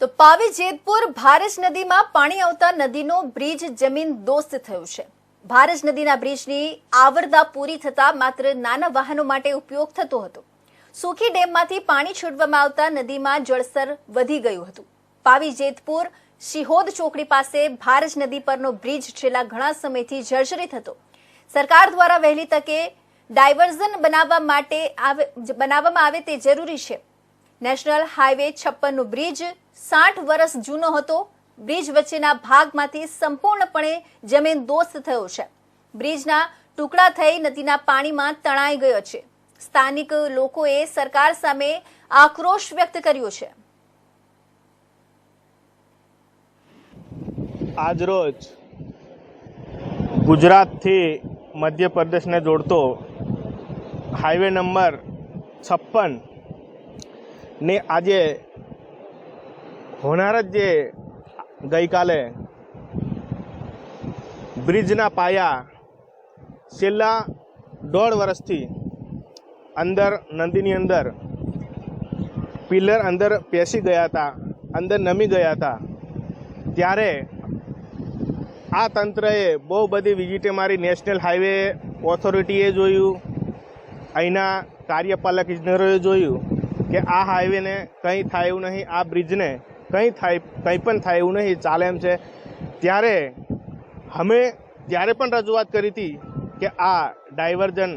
તો પાવી જેતપુર ભારજ નદીમાં પાણી આવતા નદીનો બ્રિજ જમીન દોસ્ત થયો છે। ભારજ નદીના બ્રિજની આવરદા પૂરી થતા માત્ર નાના વાહનો માટે ઉપયોગ થતો હતો। સુખી ડેમમાંથી પાણી છોડવામાં આવતા નદીમાં જળસ્તર વધી ગયું હતું। પાવી જેતપુર શિહોદ ચોકડી પાસે ભારજ નદી પરનો બ્રિજ છેલ્લા ઘણા સમયથી જર્જરિત હતો। સરકાર દ્વારા વહેલી તકે ડાયવર્ઝન બનાવવામાં આવે તે જરૂરી છે। નેશનલ હાઈવે 56 નો બ્રિજ 60 વર્ષ જૂનો હતો। બ્રિજ વચ્ચેના ભાગમાંથી સંપૂર્ણપણે જમીન દોસ્ત થયો છે। બ્રિજના ટુકડા થઈ નદીના પાણીમાં તણાઈ ગયો છે। સ્થાનિક લોકોએ સરકાર સામે આક્રોશ વ્યક્ત કર્યો છે। આજરોજ ગુજરાતથી મધ્યપ્રદેશને જોડતો હાઈવે નંબર 56 ને આજે હોનાર જ જે ગઈકાલે બ્રિજના પાયા છેલ્લા 1.5 વર્ષથી અંદર નદીની અંદર પિલર અંદર પેસી ગયા હતા, અંદર નમી ગયા હતા। ત્યારે આ તંત્રએ બહુ બધી વિઝિટે મારી। નેશનલ હાઈવે ઓથોરિટીએ જોયું, અહીંના કાર્યપાલક ઇજનેરોએ જોયું કે આ હાઈવેને કંઈ થાય એવું નહીં, આ બ્રિજને કંઈ પણ થાય એવું નહીં, ચાલે એમ છે। ત્યારે અમે ત્યારે પણ રજૂઆત કરી હતી કે આ ડાયવર્ઝન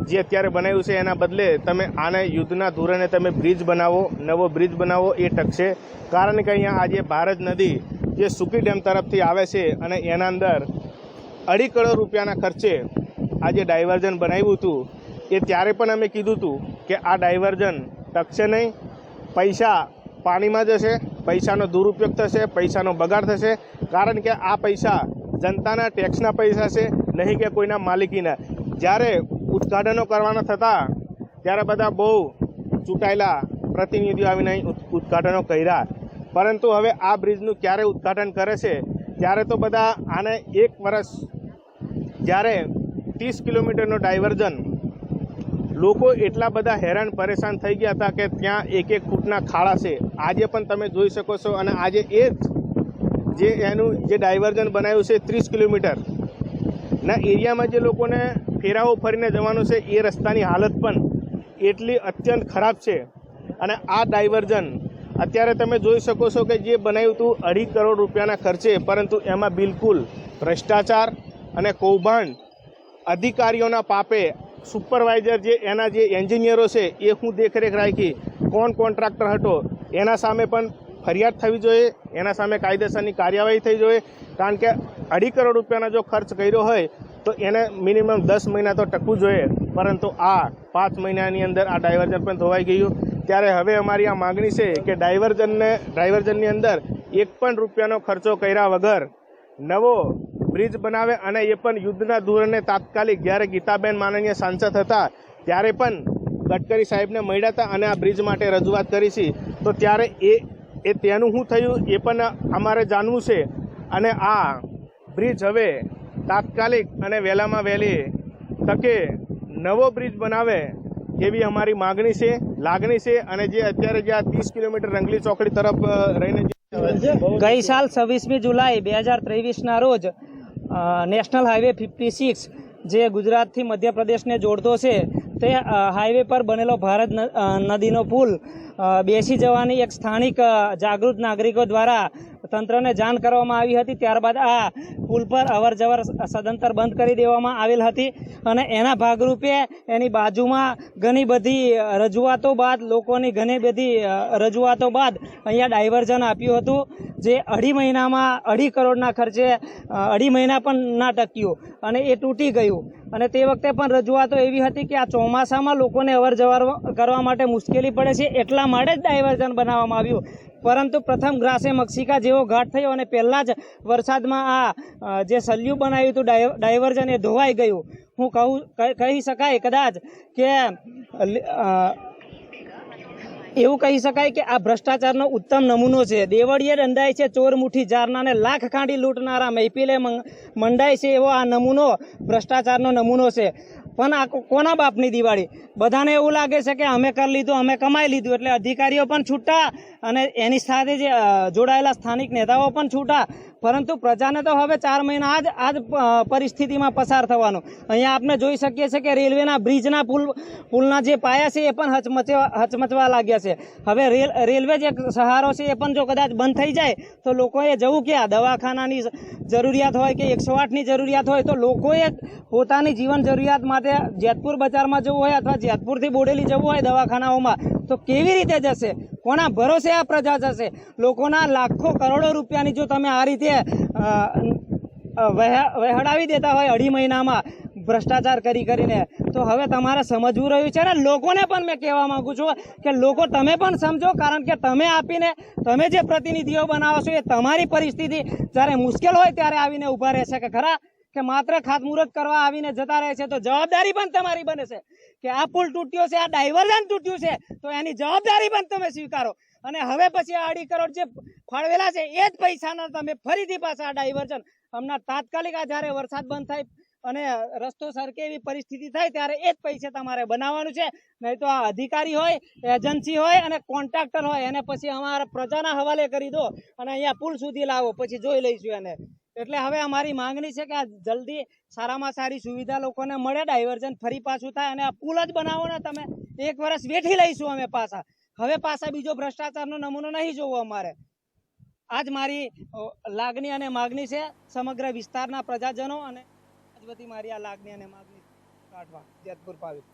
જે અત્યારે બનાવ્યું છે એના બદલે તમે આને યુદ્ધના ધોરણે તમે બ્રિજ બનાવો, નવો બ્રિજ બનાવો, એ ટકશે। કારણ કે અહીંયા આજે ભારજ નદી જે સુકી ડેમ તરફથી આવે છે અને એના અંદર 2.5 કરોડ રૂપિયાના ખર્ચે આજે ડાયવર્ઝન બનાવ્યું હતું। એ ત્યારે પણ અમે કીધું હતું કે આ ડાયવર્ઝન ટકશે નહીં, પૈસા પાણીમાં જશે, પૈસાનો દુરુપયોગ થશે, પૈસાનો બગાડ થશે। કારણ કે આ પૈસા જનતાના ટેક્સના પૈસા છે, નહીં કે કોઈના માલિકીના। જ્યારે ઉદ્ઘાટનો કરવાના થતા ત્યારે બધા બહુ ચૂંટાયેલા પ્રતિનિધિઓ આવીને અહીં ઉદ્ઘાટનો કર્યા, પરંતુ હવે આ બ્રિજનું ક્યારે ઉદ્ઘાટન કરે છે ત્યારે તો બધા આને 1 વર્ષ જ્યારે 30 કિલોમીટરનો ડાયવર્ઝન લોકો એટલા બધા હેરાન પરેશાન થઈ ગયા હતા કે ત્યાં 1-1 ફૂટના ખાડા છે। આજે પણ તમે જોઈ શકો છો। અને આજે એ જ એનું જે ડાયવર્ઝન બનાવ્યું છે 30 કિલોમીટરના એરિયામાં જે લોકોને ફેરાવો ફરીને જવાનું છે એ રસ્તાની હાલત પણ એટલી અત્યંત ખરાબ છે। અને આ ડાયવર્ઝન અત્યારે તમે જોઈ શકો છો કે જે બનાવ્યું હતું 2.5 કરોડ રૂપિયાના ખર્ચે, પરંતુ એમાં બિલકુલ ભ્રષ્ટાચાર અને કૌભાંડ, અધિકારીઓના પાપે સુપરવાઇઝર જે એના જે એન્જિનિયરો છે એ હું દેખરેખ રાખી, કોણ કોન્ટ્રાક્ટર હતો એના સામે પણ ફરિયાદ થવી જોઈએ, એના સામે કાયદેસરની કાર્યવાહી થઈ જોઈએ। કારણ કે 2.5 કરોડ રૂપિયાનો જો ખર્ચ કર્યો હોય તો એને મિનિમમ 10 મહિના તો ટકવું જોઈએ, પરંતુ આ 5 મહિનાની અંદર આ ડાયવર્ઝન પણ ધોવાઈ ગયું। ત્યારે હવે અમારી આ માગણી છે કે ડાયવર્ઝનની અંદર 1 પણ રૂપિયાનો ખર્ચો કર્યા વગર નવો બ્રિજ બનાવે, અને એ પણ યુદ્ધના ધોરણે તાત્કાલિક। જ્યારે ગીતાબેન માનનીય સાંસદ હતા ત્યારે પણ ગડકરી સાહેબને મળ્યા હતા અને આ બ્રિજ માટે રજૂઆત કરી છે, તો ત્યારે એ તેનું શું થયું એ પણ અમારે જાણવું છે। અને આ બ્રિજ હવે તાત્કાલિક અને વહેલામાં વહેલી તકે નવો બ્રિજ બનાવે એવી અમારી માગણી છે, લાગણી છે। અને જે અત્યારે જે આ 30 કિલોમીટર રંગલી ચોકડી તરફ રહીને ગઈ સાલ 26મી જુલાઈ 2023ના રોજ નેશનલ હાઈવે 56 જે ગુજરાતથી મધ્યપ્રદેશને જોડતો છે તે હાઈવે પર બનેલો ભારજ નદીનો પુલ બેસી જવાની એક સ્થાનિક જાગૃત નાગરિકો દ્વારા તંત્રને જાણ કરવામાં આવી હતી। ત્યારબાદ આ પુલ પર અવરજવર સદંતર બંધ કરી દેવામાં આવેલ હતી અને એના ભાગરૂપે એની બાજુમાં ઘણી બધી રજૂઆતો બાદ, લોકોની ઘણી બધી રજૂઆતો બાદ અહીંયા ડાયવર્ઝન આપ્યું હતું, જે 2.5 મહિનામાં 2.5 કરોડના ખર્ચે 2.5 મહિના પણ ના ટક્યું અને એ તૂટી ગયું। અને તે વખતે પણ રજૂઆતો એવી હતી કે આ ચોમાસામાં લોકોને અવરજવર કરવા માટે મુશ્કેલી પડે છે, એટલા માટે જ ડાયવર્ઝન બનાવવામાં આવ્યું। પરંતુ પ્રથમ ગ્રાસે મક્ષિકા જેવો ઘાટ થયો અને પહેલા જ વરસાદમાં આ જે સલ્યું બનાવ્યું હતું ડાયવર્ઝન એ ધોવાઈ ગયું। હું કહી શકાય કદાચ કે એવું કહી શકાય કે આ ભ્રષ્ટાચારનો ઉત્તમ નમૂનો છે। દેવળીએ દંડાય છે ચોર મુઠ્ઠી જારનાને, લાખ ખાંડી લૂંટનારા મહેફિલે મંડાય છે, એવો આ નમૂનો ભ્રષ્ટાચારનો નમૂનો છે। પણ આ કોના બાપની દિવાળી? બધાને એવું લાગે છે કે અમે કરી લીધું, અમે કમાઈ લીધું, એટલે અધિકારીઓ પણ છૂટા અને એની સાથે જે જોડાયેલા સ્થાનિક નેતાઓ પણ છૂટા. પરંતુ પ્રજાને તો હવે 4 મહિના આ જ પરિસ્થિતિમાં પસાર થવાનું. અહીંયા આપણે જોઈ શકીએ છીએ કે રેલવેના બ્રિજના પુલના જે પાયા છે એ પણ હચમચવા લાગ્યા છે. હવે રેલવે જે સહારો છે એ પણ જો કદાચ બંધ થઈ જાય તો લોકોએ જવું ક્યાં? દવાખાનાની જરૂરિયાત હોય કે 108ની જરૂરિયાત હોય તો લોકોએ પોતાની જીવન જરૂરિયાત માટે જેતપુર બજારમાં જવું હોય અથવા જેતપુરથી બોડેલી જવું હોય દવાખાનાઓમાં તો કેવી રીતે જશે? કોના ભરોસે આ પ્રજા જશે? લોકોના લાખો કરોડો રૂપિયાની જો તમે આ રીતે વહેડાવી દેતા હોય 2.5 મહિનામાં ભ્રષ્ટાચાર કરીને, તો હવે તમારે સમજવું રહ્યું છે ને. લોકોને પણ મેં કહેવા માંગુ છું કે લોકો તમે પણ સમજો, કારણ કે તમે આપીને તમે જે પ્રતિનિધિઓ બનાવો છો એ તમારી પરિસ્થિતિ જ્યારે મુશ્કેલ હોય ત્યારે આવીને ઊભા રહેશે કે ખરા? કે માત્ર ખાતમુહૂર્ત કરવા આવીને જતા રહે છે? તો જવાબદારી પણ તમારી બને છે કે આ પુલ તૂટ્યો છે, આ ડાયવર્ઝન તૂટ્યું છે, તો એની જવાબદારી પણ તમે સ્વીકારો. અને હવે પછી આ 2.5 કરોડ જે ફાળવેલા છે એ જ પૈસાના તમે ફરીથી પાછા આ ડાયવર્ઝન હમણાં તાત્કાલિક આ જ્યારે વરસાદ બંધ થાય અને રસ્તો સરકે એવી પરિસ્થિતિ થાય ત્યારે એ જ પૈસે તમારે બનાવવાનું છે. નહીં તો આ અધિકારી હોય, એજન્સી હોય અને કોન્ટ્રાક્ટર હોય એને પછી અમારા પ્રજાના હવાલે કરી દો અને અહીંયા પુલ સુધી લાવો, પછી જોઈ લઈશું એને. એટલે હવે અમારી માંગણી છે કે આ જલ્દી સારામાં સારી સુવિધા લોકોને મળે, ડાયવર્ઝન ફરી પાછું થાય અને આ પુલ જ બનાવો ને તમે. 1 વર્ષ વેઠી લઈશું અમે પાછા. હવે પાછા બીજો ભ્રષ્ટાચારનો નમૂનો નહીં જોવો અમારે. આજ મારી લાગણી અને માગણી છે સમગ્ર વિસ્તારના પ્રજાજનો અને આજ બધી મારી આ લાગણી અને માગણી કાઢવા જેતપુર પાવી.